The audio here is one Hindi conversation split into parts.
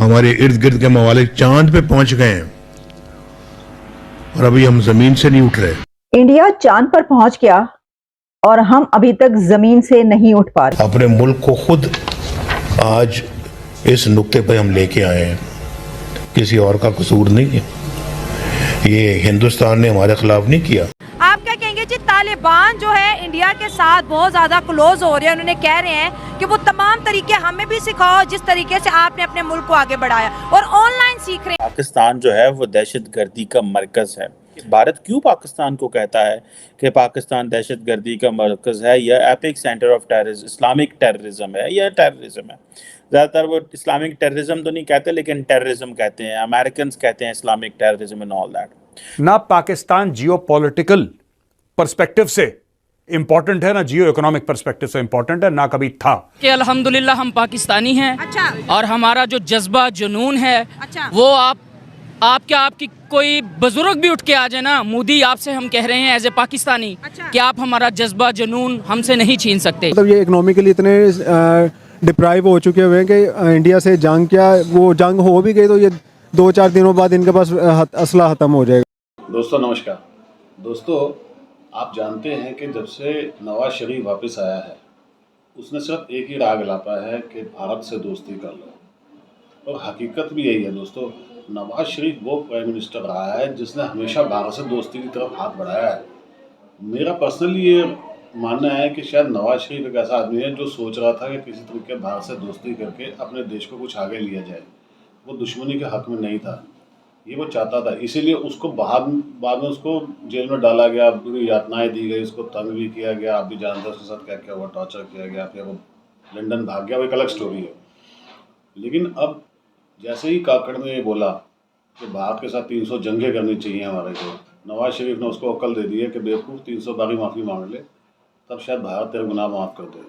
हमारे इर्द गिर्द के ममालिक चांद पे पहुंच गए हैं और अभी हम जमीन से नहीं उठ रहे। इंडिया चांद पर पहुंच गया और हम अभी तक जमीन से नहीं उठ पा रहे। अपने मुल्क को खुद आज इस नुक्ते पर हम लेके आए हैं, किसी और का कसूर नहीं है। ये हिंदुस्तान ने हमारे खिलाफ नहीं किया। आप क्या कहेंगे जी, तालिबान जो है इंडिया के साथ बहुत ज्यादा क्लोज हो रहे हैं। उन्होंने कह रहे हैं कि वो तमाम तरीके हमें भी सिखाओ जिस तरीके से आपने अपने मुल्क को आगे बढ़ाया, और ऑनलाइन सीख रहे हैं। पाकिस्तान जो है वो दहशतगर्दी का मरकज है। भारत क्यों पाकिस्तान को कहता है कि पाकिस्तान दहशतगर्दी का मरकज है या epic centre of terrorism, Islamic terrorism है या टेररिज्म है? ज़्यादातर वो इस्लामिक टेररिज्म तो नहीं कहते, लेकिन टेररिज्म कहते हैं। अमेरिकन कहते हैं Islamic terrorism and all that. ना पाकिस्तान जियोपॉलिटिकल पर्सपेक्टिव से इंपॉर्टेंट है, ना जियो इकोनॉमिक पर्सपेक्टिव से इंपॉर्टेंट है, ना कभी था। कि अल्हम्दुलिल्लाह हम पाकिस्तानी हैं। अच्छा। और हमारा जो जज्बा जुनून है, अच्छा। वो आपकी कोई बुजुर्ग भी उठ के आ जाए ना, मोदी आपसे हम कह रहे हैं एज ए पाकिस्तानी, अच्छा। कि आप हमारा जज्बा जुनून हमसे नहीं छीन सकते। मतलब ये इकोनॉमिकली इतने डिप्राइव हो चुके हुए हैं कि इंडिया से जंग, क्या वो जंग हो भी गई तो ये 2-4 दिनों बाद इनके पास असला ख़त्म हो जाएगा। दोस्तों नमस्कार। दोस्तों, आप जानते हैं कि जब से नवाज शरीफ वापस आया है, उसने सिर्फ एक ही राग लापा है कि भारत से दोस्ती कर लो, और हकीकत भी यही है। दोस्तों, नवाज शरीफ वो प्राइम मिनिस्टर रहा है जिसने हमेशा भारत से दोस्ती की तरफ हाथ बढ़ाया है। मेरा पर्सनली ये मानना है कि शायद नवाज शरीफ एक ऐसा आदमी है जो सोच रहा था कि किसी तरीके भारत से दोस्ती करके अपने देश को कुछ आगे लिया जाए। वो दुश्मनी के हक में नहीं था, ये वो चाहता था। इसीलिए उसको बाद में उसको जेल में डाला गया, पूरी यातनाएं दी गई, उसको तंग भी किया गया। आप भी जानते हैं उसके साथ क्या क्या हुआ, टॉर्चर किया गया, फिर वो लंदन भाग गया, वो एक अलग स्टोरी है। लेकिन अब जैसे ही काकड़ ने ये बोला कि भारत के साथ 300 जंगें करनी चाहिए हमारे को, नवाज शरीफ ने उसको अक्ल दे दी है कि बेवकूफ़ 300 बारी माफ़ी मांग ले, तब शायद भारत तेरे गुनाह माफ़ कर दे।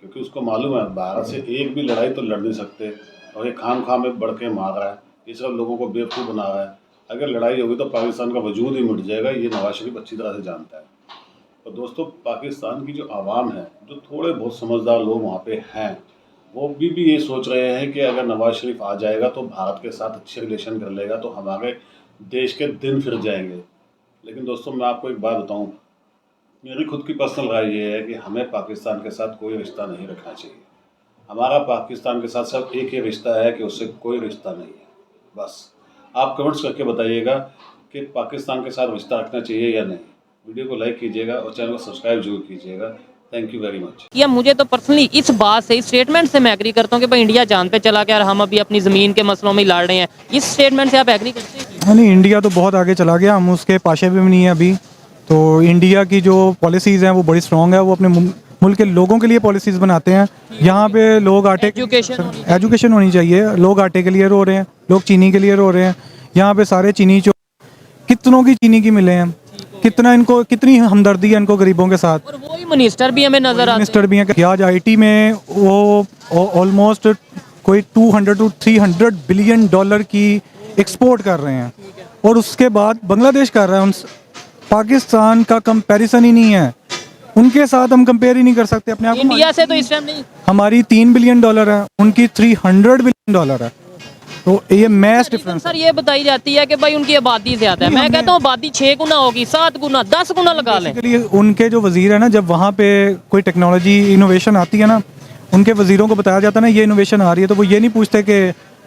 क्योंकि उसको मालूम है भारत से एक भी लड़ाई तो लड़ नहीं सकते, और ये खाम में बढ़ के मार रहा है, ये सब लोगों को बेवकूफ़ बना रहा है। अगर लड़ाई होगी तो पाकिस्तान का वजूद ही मिट जाएगा, ये नवाज शरीफ अच्छी तरह से जानता है। और दोस्तों, पाकिस्तान की जो आवाम है, जो थोड़े बहुत समझदार लोग वहाँ पे हैं, वो भी ये सोच रहे हैं कि अगर नवाज शरीफ आ जाएगा तो भारत के साथ अच्छे रिलेशन कर लेगा तो हमारे देश के दिन फिर जाएंगे। लेकिन दोस्तों, मैं आपको एक बात बताऊं, मेरी खुद की पर्सनल राय ये है कि हमें पाकिस्तान के साथ कोई रिश्ता नहीं रखना चाहिए। हमारा पाकिस्तान के साथ सिर्फ एक ही रिश्ता है कि उससे कोई रिश्ता नहीं है। बस आप कमेंट्स करके बताइएगा कि पाकिस्तान के साथ रिश्ता रखना चाहिए या नहीं। वीडियो को लाइक कीजिएगा और चैनल को सब्सक्राइब जरूर कीजिएगा। Thank you very much. या मुझे तो पर्सनली इस बात से, इस स्टेटमेंट से मैं एग्री करता हूँ कि भाई इंडिया चांद पे चला गया और हम अभी अपनी ज़मीन के मसलों में लड़ रहे हैं। इस स्टेटमेंट से आप एग्री करते हैं? नहीं, इंडिया तो बहुत आगे चला गया, हम उसके पाशे भी नहीं है अभी। तो इंडिया की जो पॉलिसीज़ हैं वो बड़ी स्ट्रॉन्ग है, वो अपने मुल्क के लोगों के लिए पॉलिसीज़ बनाते हैं। यहाँ पे लोग आटे, एजुकेशन होनी चाहिए। लोग आटे के लिए रो रहे हैं, लोग चीनी के लिए रो रहे हैं। यहाँ पे सारे चीनी कितनों की चीनी की मिले हैं, कितनी हमदर्दी है इनको गरीबों के साथ। और वही मिनिस्टर भी हमें नजर आते हैं। मिनिस्टर भी हैं कि आज आईटी में वो ऑलमोस्ट कोई 200 to 300 बिलियन डॉलर की एक्सपोर्ट कर रहे हैं, और उसके बाद बांग्लादेश कर रहा है। पाकिस्तान का कंपैरिजन ही नहीं है, उनके साथ हम कंपेयर ही नहीं कर सकते अपने आप को। इंडिया से तो इस टाइम नहीं। हमारी 3 बिलियन डॉलर है, उनकी 300 बिलियन डॉलर है, तो ये मैच डिफरेंस। सर ये बताई जाती है कि भाई उनकी आबादी ज्यादा है। मैं कहता हूँ आबादी 6 गुना होगी, 7 गुना, 10 गुना लगा लें। उनके जो वजीर है ना, जब वहाँ पे कोई टेक्नोलॉजी इनोवेशन आती है ना, उनके वजीरों को बताया जाता है ना ये इनोवेशन आ रही है, तो वो ये नहीं पूछते कि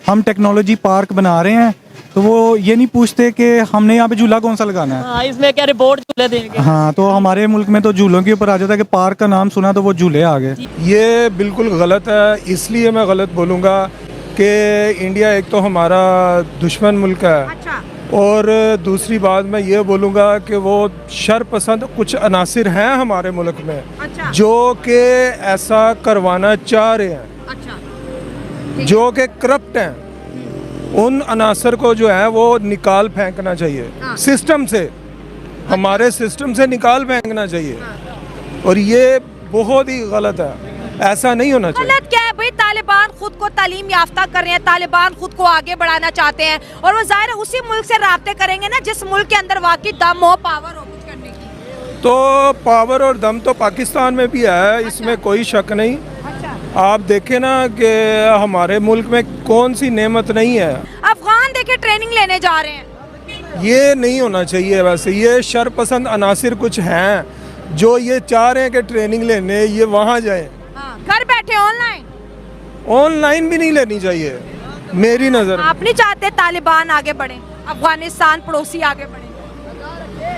हम टेक्नोलॉजी पार्क बना रहे हैं, तो वो ये नहीं पूछते कि हमने यहाँ पे झूला कौन सा लगाना है। इसमें क्या रिपोर्ट झूले देंगे। हाँ, तो हमारे मुल्क में तो झूलों के ऊपर आ जाता है कि पार्क का नाम सुना तो वो झूले आ गए। ये बिल्कुल गलत है। इसलिए मैं गलत बोलूँगा कि इंडिया एक तो हमारा दुश्मन मुल्क है। अच्छा। और दूसरी बात मैं ये बोलूँगा कि वो शर पसंद कुछ अनासिर हैं हमारे मुल्क में। अच्छा। जो कि ऐसा करवाना चाह रहे हैं। अच्छा। जो कि करप्ट हैं। उन अनासर को जो है वो निकाल फेंकना चाहिए। हाँ। सिस्टम से, हमारे सिस्टम से निकाल फेंकना चाहिए। हाँ। और ये बहुत ही गलत है, ऐसा नहीं होना चाहिए। गलत क्या है भाई? तालिबान खुद को तालीम याफ्ता कर रहे हैं, तालिबान खुद को आगे बढ़ाना चाहते हैं, और वो जाहिर है उसी मुल्क से राब्ते करेंगे ना जिस मुल्क के अंदर वाकई दम हो, पावर हो कुछ करने की। तो पावर और दम तो पाकिस्तान में भी है, इसमें कोई शक नहीं। अच्छा। आप देखें ना कि हमारे मुल्क में कौन सी नेमत नहीं है। अफगान देखिए ट्रेनिंग लेने जा रहे हैं। ये नहीं होना चाहिए। वैसे ये शरपसंद अनासिर कुछ हैं जो ये चाह रहे हैं कि ट्रेनिंग लेने ये वहाँ जाएं। हाँ, घर बैठे ऑनलाइन। ऑनलाइन भी नहीं लेनी चाहिए मेरी नज़र में। आप नहीं चाहते तालिबान आगे बढ़े, अफगानिस्तान पड़ोसी आगे बढ़े?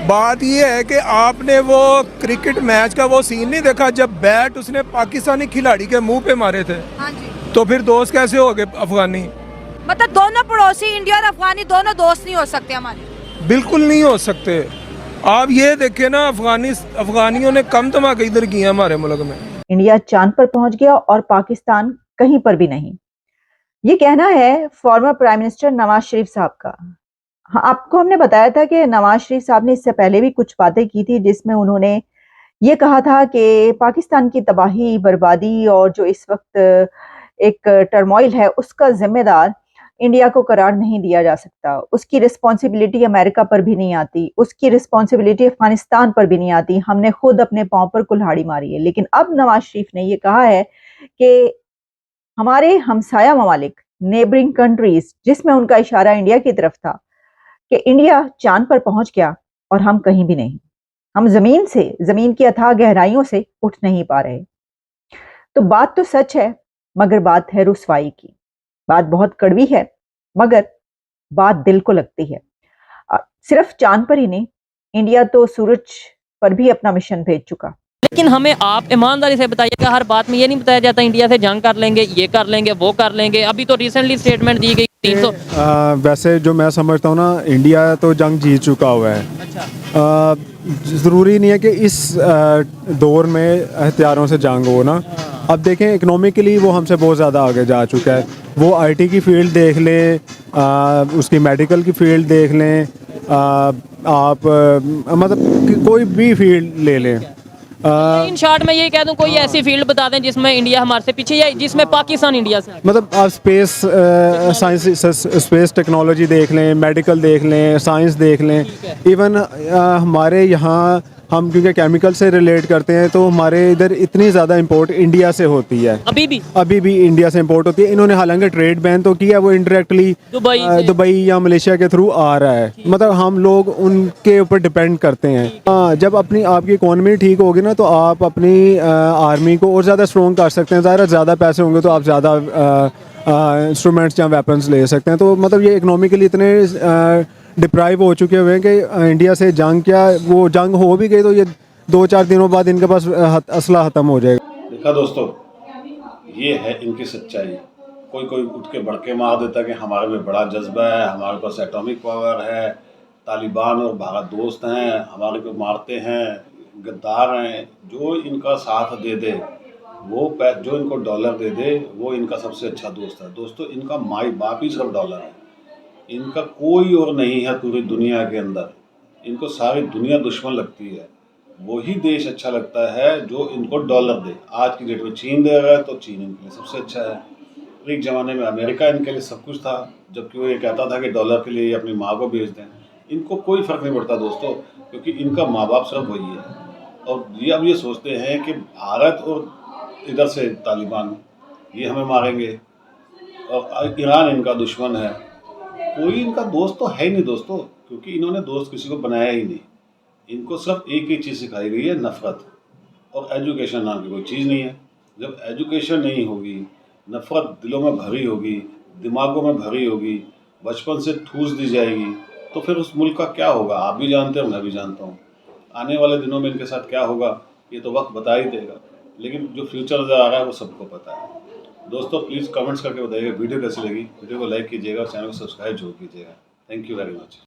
बात ये है कि आपने वो क्रिकेट मैच का वो सीन नहीं देखा जब बैट उसने पाकिस्तानी खिलाड़ी के मुंह पे मारे थे? हाँ जी। तो फिर दोस्त कैसे हो गए अफगानी? मतलब दोनों पड़ोसी इंडिया और अफगानी दोनों दोस्त नहीं हो सकते हमारे? बिल्कुल नहीं हो सकते। आप ये देखें ना अफगानियों ने कम धमाके इधर किए हमारे मुल्क में। इंडिया चांद पर पहुंच गया और पाकिस्तान कहीं पर भी नहीं, ये कहना है former prime minister Nawaz Sharif साहब का। हाँ, आपको हमने बताया था कि नवाज शरीफ साहब ने इससे पहले भी कुछ बातें की थी जिसमें उन्होंने ये कहा था कि पाकिस्तान की तबाही, बर्बादी और जो इस वक्त एक टर्मोइल है उसका जिम्मेदार इंडिया को करार नहीं दिया जा सकता। उसकी रिस्पॉन्सिबिलिटी अमेरिका पर भी नहीं आती, उसकी रिस्पॉन्सिबिलिटी अफगानिस्तान पर भी नहीं आती। हमने खुद अपने पांव पर कुल्हाड़ी मारी है। लेकिन अब नवाज शरीफ ने ये कहा है कि हमारे हमसाया ममालिक, नेबरिंग कंट्रीज, जिसमें उनका इशारा इंडिया की तरफ था, कि इंडिया चांद पर पहुंच गया और हम कहीं भी नहीं। हम जमीन की अथाह गहराइयों से उठ नहीं पा रहे। तो बात तो सच है, मगर बात है रुसवाई की। बात बहुत कड़वी है, मगर बात दिल को लगती है। सिर्फ चांद पर ही नहीं, इंडिया तो सूरज पर भी अपना मिशन भेज चुका। लेकिन हमें आप ईमानदारी से बताइएगा, हर बात में ये नहीं बताया जाता इंडिया से जंग कर लेंगे, ये कर लेंगे, वो कर लेंगे। अभी तो रिसेंटली स्टेटमेंट दी गई 300। वैसे जो मैं समझता हूँ ना, इंडिया तो जंग जीत चुका हुआ है। अच्छा। ज़रूरी नहीं है कि इस दौर में हथियारों से जंग हो ना। अब देखें इकोनॉमिकली वो हमसे बहुत ज़्यादा आगे जा चुका है। वो आईटी की फील्ड देख लें, उसकी मेडिकल की फील्ड देख लें, आप मतलब कोई भी फील्ड ले लें। इन शॉर्ट में ये कह दूं, कोई ऐसी फील्ड बता दें जिसमें इंडिया हमारे से पीछे या जिसमें पाकिस्तान इंडिया से। मतलब आप स्पेस साइंस, स्पेस टेक्नोलॉजी देख लें, मेडिकल देख लें, साइंस देख लें। इवन हमारे यहाँ हम क्योंकि केमिकल से रिलेट करते हैं तो हमारे इधर इतनी ज़्यादा इंपोर्ट इंडिया से होती है। अभी भी इंडिया से इंपोर्ट होती है। इन्होंने हालांकि ट्रेड बैन तो किया, वो इनडायरेक्टली दुबई या मलेशिया के थ्रू आ रहा है। मतलब हम लोग उनके ऊपर डिपेंड करते हैं। जब अपनी आपकी इकोनॉमी ठीक होगी ना तो आप अपनी आर्मी को और ज़्यादा स्ट्रॉन्ग कर सकते हैं। ज़्यादा पैसे होंगे तो आप ज़्यादा इंस्ट्रूमेंट्स या वेपन्स ले सकते हैं। तो मतलब ये इकोनॉमिकली इतने डिप्राइव हो चुके हुए हैं कि इंडिया से जंग क्या, वो जंग हो भी गई तो ये 2-4 दिनों बाद इनके पास असला ख़त्म हो जाएगा। देखा दोस्तों, ये है इनकी सच्चाई। कोई उठ के भड़के मार देता है कि हमारे में बड़ा जज्बा है, हमारे पास एटॉमिक पावर है, तालिबान और भारत दोस्त हैं, हमारे को मारते हैं, गद्दार हैं। जो इनका साथ दे दे, जो इनको डॉलर दे दे, वो इनका सबसे अच्छा दोस्त है। दोस्तों, इनका माई बाप ही सिर्फ डॉलर है। इनका कोई और नहीं है पूरी दुनिया के अंदर। इनको सारी दुनिया दुश्मन लगती है। वही देश अच्छा लगता है जो इनको डॉलर दे। आज की डेट में चीन दे रहा है तो चीन इनके लिए सबसे अच्छा है। एक ज़माने में अमेरिका इनके लिए सब कुछ था, जबकि वो ये कहता था कि डॉलर के लिए अपनी माँ को बेच दें। इनको कोई फ़र्क नहीं पड़ता दोस्तों, क्योंकि इनका माँ बाप सिर्फ वही है। और ये अब ये सोचते हैं कि भारत और इधर से तालिबान ये हमें मारेंगे, और ईरान इनका दुश्मन है। कोई इनका दोस्त तो है ही नहीं दोस्तों, क्योंकि इन्होंने दोस्त किसी को बनाया ही नहीं। इनको सिर्फ एक ही चीज़ सिखाई गई है, नफ़रत। और एजुकेशन नाम की कोई चीज़ नहीं है। जब एजुकेशन नहीं होगी, नफ़रत दिलों में भरी होगी, दिमागों में भरी होगी, बचपन से ठूस दी जाएगी, तो फिर उस मुल्क का क्या होगा आप भी जानते हो, मैं भी जानता हूँ। आने वाले दिनों में इनके साथ क्या होगा ये तो वक्त बता ही देगा, लेकिन जो फ्यूचर नज़र आ रहा है वो सबको पता है। दोस्तों, प्लीज़ कमेंट्स करके बताइएगा वीडियो कैसी लगी। वीडियो को लाइक कीजिएगा और चैनल को सब्सक्राइब जरूर कीजिएगा। Thank you very much.